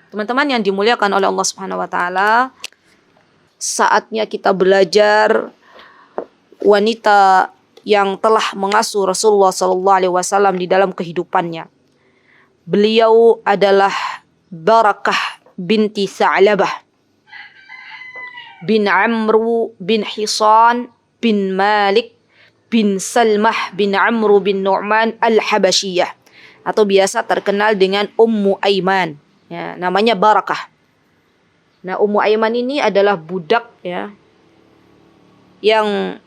Teman-teman yang dimuliakan oleh Allah Subhanahu wa taala, saatnya kita belajar wanita yang telah mengasuh Rasulullah sallallahu alaihi wasallam di dalam kehidupannya. Beliau adalah Barakah binti Sa'labah bin Amru bin Hisan bin Malik bin Salmah bin Amru bin Nu'man al-Habasyiyah, atau biasa terkenal dengan Ummu Aiman. Ya, namanya Barakah. Nah, Ummu Aiman ini adalah budak ya yang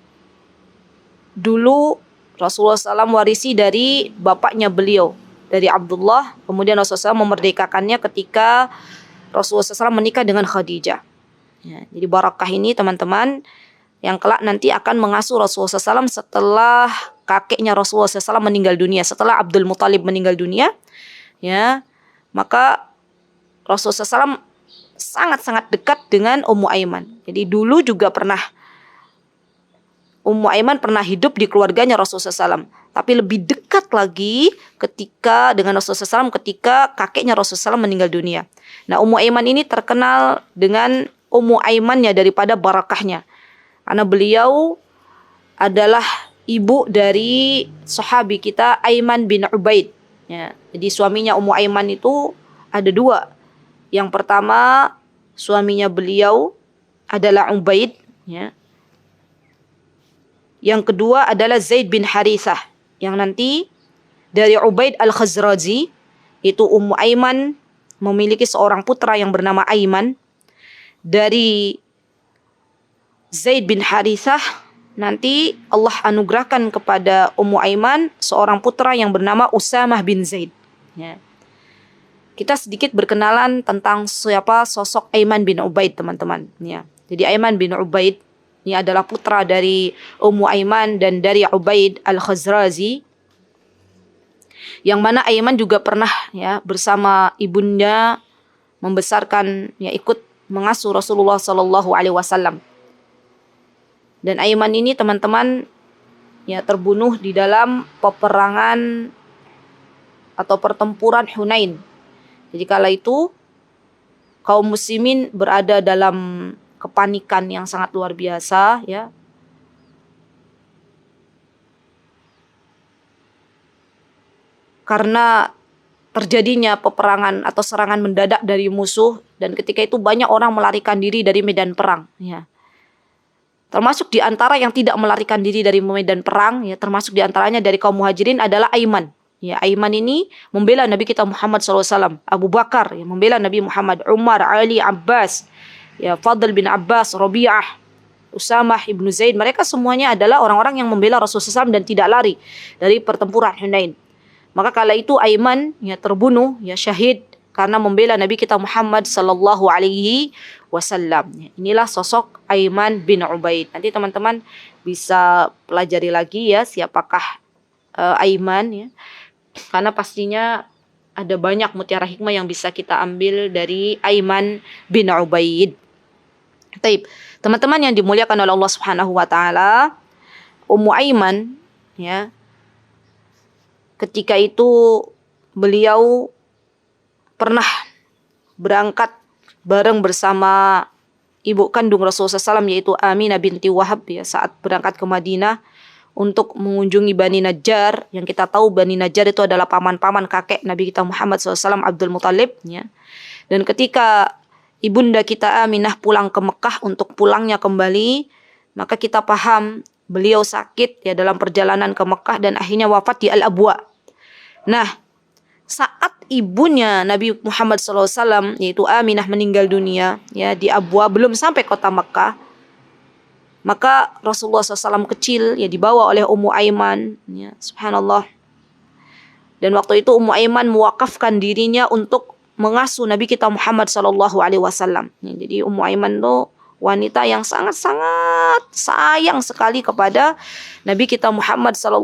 dulu Rasulullah SAW warisi dari bapaknya beliau, dari Abdullah. Kemudian Rasulullah SAW memerdekakannya ketika Rasulullah SAW menikah dengan Khadijah. Ya, jadi Barakah ini teman-teman yang kelak nanti akan mengasuh Rasulullah SAW setelah kakeknya Rasulullah SAW meninggal dunia, setelah Abdul Muthalib meninggal dunia. Ya, maka Rasulullah SAW sangat-sangat dekat dengan Ummu Aiman. Jadi dulu juga Ummu Aiman pernah hidup di keluarganya Rasulullah SAW. Tapi lebih dekat lagi ketika dengan Rasulullah SAW ketika kakeknya Rasulullah SAW meninggal dunia. Nah, Ummu Aiman ini terkenal dengan Ummu Aimannya daripada Barakahnya. Karena beliau adalah ibu dari sahabi kita Aiman bin Ubaid. Ya, jadi suaminya Ummu Aiman itu ada dua. Yang pertama, suaminya beliau adalah Ubaid. Ya. Yang kedua adalah Zaid bin Harithah. Yang nanti dari Ubaid al-Khazraji, itu Ummu Aiman memiliki seorang putra yang bernama Aiman. Dari Zaid bin Harithah, nanti Allah anugerahkan kepada Ummu Aiman seorang putra yang bernama Usamah bin Zaid. Ya. Kita sedikit berkenalan tentang siapa sosok Aiman bin Ubaid, teman-teman. Ya. Jadi Aiman bin Ubaid ini adalah putra dari Ummu Aiman dan dari Ubaid al-Khazraji. Yang mana Aiman juga pernah ya bersama ibunda membesarkan, ya ikut mengasuh Rasulullah sallallahu alaihi wasallam. Dan Aiman ini teman-teman ya terbunuh di dalam peperangan atau pertempuran Hunain. Jadi kala itu kaum muslimin berada dalam kepanikan yang sangat luar biasa ya. Karena terjadinya peperangan atau serangan mendadak dari musuh, dan ketika itu banyak orang melarikan diri dari medan perang ya. Termasuk di antara yang tidak melarikan diri dari medan perang ya, termasuk di antaranya dari kaum Muhajirin adalah Aiman. Ya, Aiman ini membela Nabi kita Muhammad SAW. Abu Bakar yang membela Nabi Muhammad, Umar, Ali, Abbas, ya Fadl bin Abbas, Rabi'ah, Usamah ibnu Zaid. Mereka semuanya adalah orang-orang yang membela Rasulullah SAW dan tidak lari dari pertempuran Hunain. Maka kala itu Aiman ya terbunuh, ya syahid karena membela Nabi kita Muhammad sallallahu alaihi wasallam. Inilah sosok Aiman bin Ubaid. Nanti teman-teman bisa pelajari lagi ya siapakah Aiman ya. Karena pastinya ada banyak mutiara hikmah yang bisa kita ambil dari Aiman bin Ubaid. Baik, teman-teman yang dimuliakan oleh Allah Subhanahu wa taala, Ummu Aiman ya, ketika itu beliau pernah berangkat bareng bersama ibu kandung Rasulullah SAW, yaitu Aminah binti Wahab ya, saat berangkat ke Madinah untuk mengunjungi Bani Najjar. Yang kita tahu Bani Najjar itu adalah paman-paman kakek Nabi kita Muhammad SAW, Abdul Muthalib ya. Dan ketika ibunda kita Aminah pulang ke Mekah untuk pulangnya kembali, maka kita paham beliau sakit ya dalam perjalanan ke Mekah dan akhirnya wafat di Al-Abwa. Nah, saat ibunya Nabi Muhammad SAW yaitu Aminah meninggal dunia ya di Abwa, belum sampai kota Mekah, maka Rasulullah SAW kecil ya dibawa oleh Ummu Aiman ya, subhanallah. Dan waktu itu Ummu Aiman mewakafkan dirinya untuk mengasuh Nabi kita Muhammad SAW. Ya, jadi Ummu Aiman itu wanita yang sangat-sangat sayang sekali kepada Nabi kita Muhammad SAW.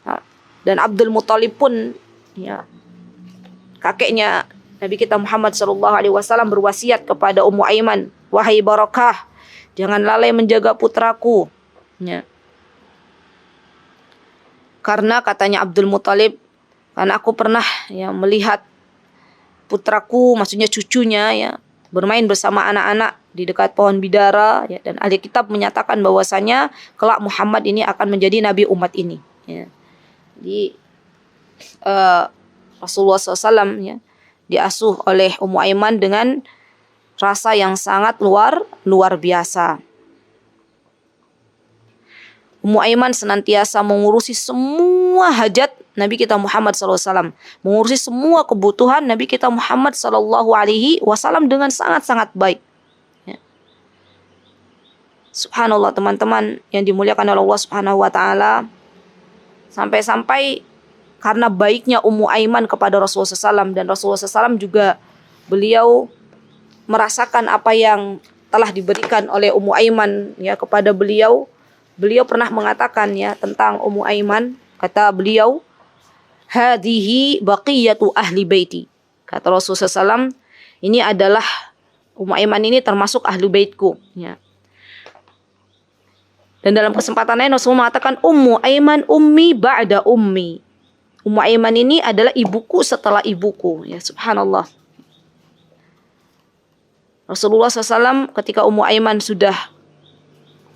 Nah, dan Abdul Muthalib pun ya kakeknya Nabi kita Muhammad SAW berwasiat kepada Ummu Aiman, wahai Barakah, jangan lalai menjaga putraku. Ya. Karena katanya Abdul Muthalib, karena aku pernah ya melihat putraku, maksudnya cucunya ya, bermain bersama anak-anak di dekat pohon bidara ya, dan ahli kitab menyatakan bahwasanya kelak Muhammad ini akan menjadi nabi umat ini ya. Jadi Rasulullah SAW ya, diasuh oleh Ummu Aiman dengan rasa yang sangat luar biasa. Ummu Aiman senantiasa mengurusi semua hajat Nabi kita Muhammad SAW, mengurusi semua kebutuhan Nabi kita Muhammad SAW dengan sangat-sangat baik. Ya. Subhanallah teman-teman yang dimuliakan oleh Allah Subhanahu Wa Taala, sampai-sampai karena baiknya Ummu Aiman kepada Rasulullah SAW, dan Rasulullah SAW juga beliau merasakan apa yang telah diberikan oleh Ummu Aiman ya kepada beliau. Beliau pernah mengatakan ya tentang Ummu Aiman, kata beliau, hadhihi baqiyatu ahli baiti. Kata Rasulullah SAW, ini adalah Ummu Aiman ini termasuk ahli baitku ya. Dan dalam kesempatan lain Rasulullah mengatakan Ummu Aiman ummi ba'da ummi. Ummu Aiman ini adalah ibuku setelah ibuku ya, subhanallah. Rasulullah SAW ketika Ummu Aiman sudah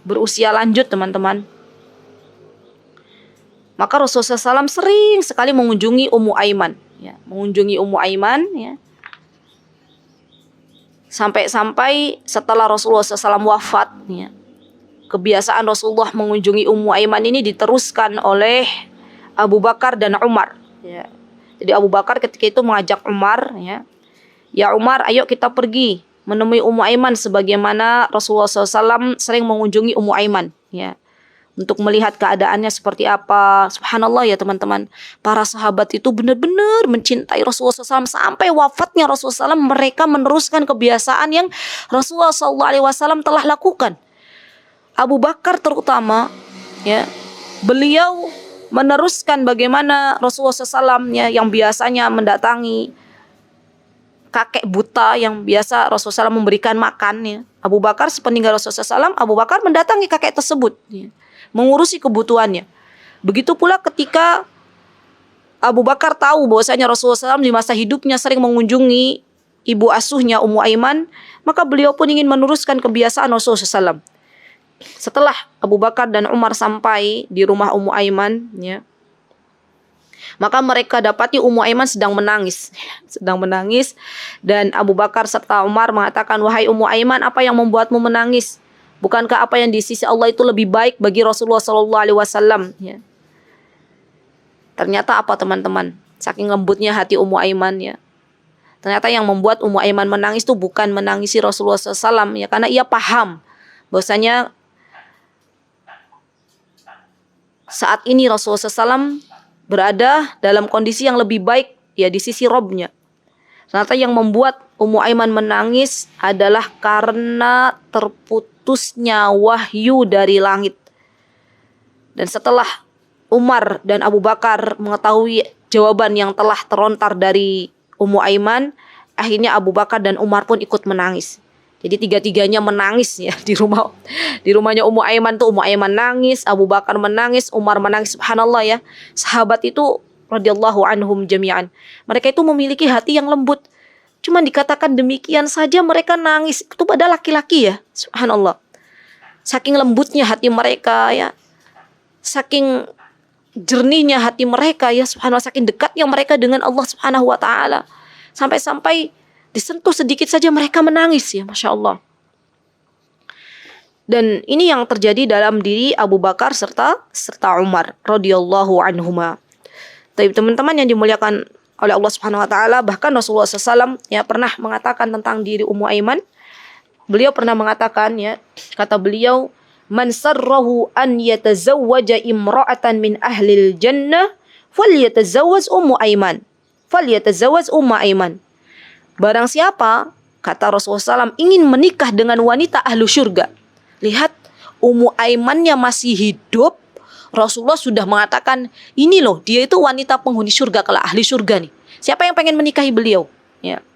berusia lanjut teman-teman, maka Rasulullah SAW sering sekali mengunjungi Ummu Aiman ya, mengunjungi Ummu Aiman ya. Sampai-sampai setelah Rasulullah SAW wafat ya, kebiasaan Rasulullah mengunjungi Ummu Aiman ini diteruskan oleh Abu Bakar dan Umar ya. Jadi Abu Bakar ketika itu mengajak Umar ya, ya Umar, ayo kita pergi menemui Ummu Aiman sebagaimana Rasulullah SAW sering mengunjungi Ummu Aiman ya, untuk melihat keadaannya seperti apa. Subhanallah ya teman-teman, para sahabat itu benar-benar mencintai Rasulullah SAW sampai wafatnya Rasulullah SAW. Mereka meneruskan kebiasaan yang Rasulullah SAW telah lakukan. Abu Bakar terutama ya, beliau meneruskan bagaimana Rasulullah SAW ya, yang biasanya mendatangi kakek buta yang biasa Rasulullah SAW memberikan makan ya. Abu Bakar sepeninggal Rasulullah SAW, Abu Bakar mendatangi kakek tersebut ya, mengurusi kebutuhannya. Begitu pula ketika Abu Bakar tahu bahwasanya Rasulullah SAW di masa hidupnya sering mengunjungi ibu asuhnya Ummu Aiman, maka beliau pun ingin meneruskan kebiasaan Rasulullah SAW. Setelah Abu Bakar dan Umar sampai di rumah Ummu Aiman ya, maka mereka dapati Ummu Aiman sedang menangis, dan Abu Bakar serta Umar mengatakan, wahai Ummu Aiman, apa yang membuatmu menangis? Bukankah apa yang di sisi Allah itu lebih baik bagi Rasulullah SAW ya. Ternyata apa teman-teman, saking lembutnya hati Ummu Aiman ya, ternyata yang membuat Ummu Aiman menangis itu bukan menangisi Rasulullah SAW ya, karena ia paham bahwasanya saat ini Rasulullah SAW berada dalam kondisi yang lebih baik ya di sisi Robnya. Ternyata yang membuat Ummu Aiman menangis adalah karena terputusnya wahyu dari langit. Dan setelah Umar dan Abu Bakar mengetahui jawaban yang telah terlontar dari Ummu Aiman, akhirnya Abu Bakar dan Umar pun ikut menangis. Jadi tiga-tiganya menangis ya di rumahnya Ummu Aiman tuh. Ummu Aiman nangis, Abu Bakar menangis, Umar menangis. Subhanallah ya. Sahabat itu radhiyallahu anhum jami'an, mereka itu memiliki hati yang lembut. Cuma dikatakan demikian saja mereka nangis. Itu pada laki-laki ya. Subhanallah. Saking lembutnya hati mereka ya. Saking jernihnya hati mereka ya. Subhanallah, saking dekatnya mereka dengan Allah Subhanahu wa taala. Sampai-sampai disentuh sedikit saja mereka menangis ya, Masya Allah. Dan ini yang terjadi dalam diri Abu Bakar serta Umar radhiyallahu anhuma. Tapi teman-teman yang dimuliakan oleh Allah Subhanahu wa taala, bahkan Rasulullah SAW ya pernah mengatakan tentang diri Ummu Aiman. Beliau pernah mengatakan ya, kata beliau, "Man sarrahu an yatazawwaja imra'atan min ahlil jannah falyatazawwaj Ummu Aiman." Falyatazawwaj Ummu Aiman. Barang siapa, kata Rasulullah SAW, ingin menikah dengan wanita ahlu syurga. Lihat, Ummu Aimannya masih hidup, Rasulullah sudah mengatakan, ini loh, dia itu wanita penghuni surga, kalau ahli surga nih. Siapa yang pengen menikahi beliau? Ya.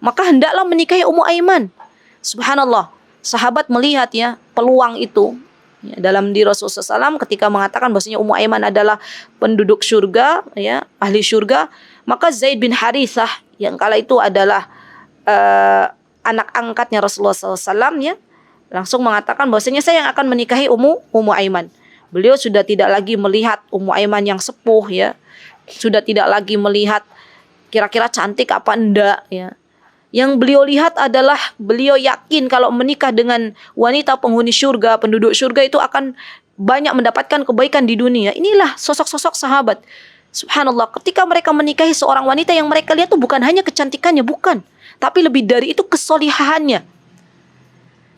Maka hendaklah menikahi Ummu Aiman. Subhanallah, sahabat melihat ya peluang itu ya, dalam diri Rasulullah SAW ketika mengatakan bahwasanya Ummu Aiman adalah penduduk surga, ya, ahli surga. Maka Zaid bin Harithah yang kala itu adalah anak angkatnya Rasulullah SAW, ya, langsung mengatakan bahwasanya saya yang akan menikahi Ummu Aiman. Beliau sudah tidak lagi melihat Ummu Aiman yang sepuh, ya, sudah tidak lagi melihat kira-kira cantik apa enggak, ya. Yang beliau lihat adalah beliau yakin kalau menikah dengan wanita penghuni surga, penduduk surga itu akan banyak mendapatkan kebaikan di dunia. Inilah sosok-sosok sahabat. Subhanallah, ketika mereka menikahi seorang wanita yang mereka lihat itu bukan hanya kecantikannya, bukan, tapi lebih dari itu kesolihaannya.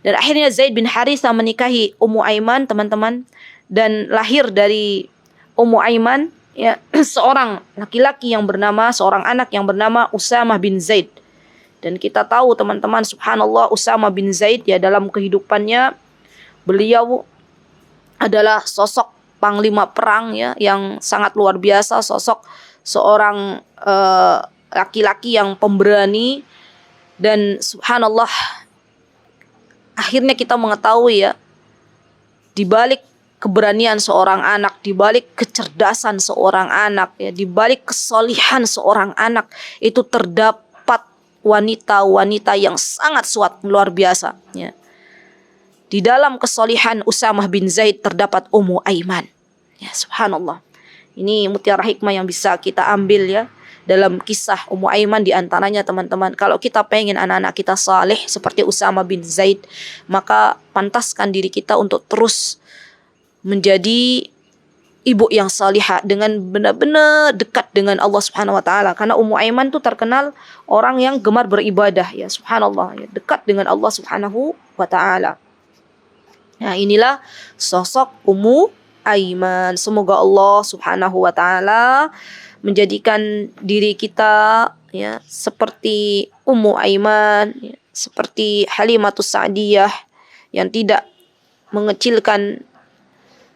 Dan akhirnya Zaid bin Harithah menikahi Ummu Aiman, teman-teman, dan lahir dari Ummu Aiman, ya, seorang laki-laki yang bernama, seorang anak yang bernama Usamah bin Zaid. Dan kita tahu, teman-teman, subhanallah, Usamah bin Zaid, ya, dalam kehidupannya beliau adalah sosok panglima perang, ya, yang sangat luar biasa, sosok seorang laki-laki yang pemberani. Dan subhanallah, akhirnya kita mengetahui, ya, di balik keberanian seorang anak, di balik kecerdasan seorang anak, ya, di balik kesolihan seorang anak, itu terdapat wanita-wanita yang sangat luar biasa, ya. Di dalam kesolihan Usamah bin Zaid terdapat Ummu Aiman, ya, subhanallah. Ini mutiara hikmah yang bisa kita ambil, ya, dalam kisah Ummu Aiman. Di antaranya, teman-teman, kalau kita pengen anak-anak kita saleh seperti Usamah bin Zaid, maka pantaskan diri kita untuk terus menjadi ibu yang salihah dengan benar-benar dekat dengan Allah Subhanahu wa taala. Karena Ummu Aiman itu terkenal orang yang gemar beribadah, ya, subhanallah, ya, dekat dengan Allah Subhanahu wa taala. Nah, inilah sosok Ummu Aiman. Semoga Allah Subhanahu wa taala menjadikan diri kita, ya, seperti Ummu Aiman, ya, seperti Halimatus Sa'diyah yang tidak mengecilkan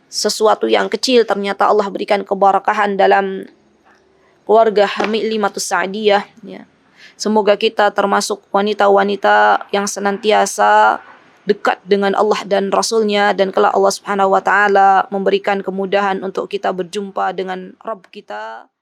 sesuatu yang kecil. Ternyata Allah berikan keberkahan dalam keluarga Halimatus Sa'diyah, ya. Semoga kita termasuk wanita-wanita yang senantiasa dekat dengan Allah dan Rasulnya, dan kelak Allah Subhanahu wa taala memberikan kemudahan untuk kita berjumpa dengan Rabb kita.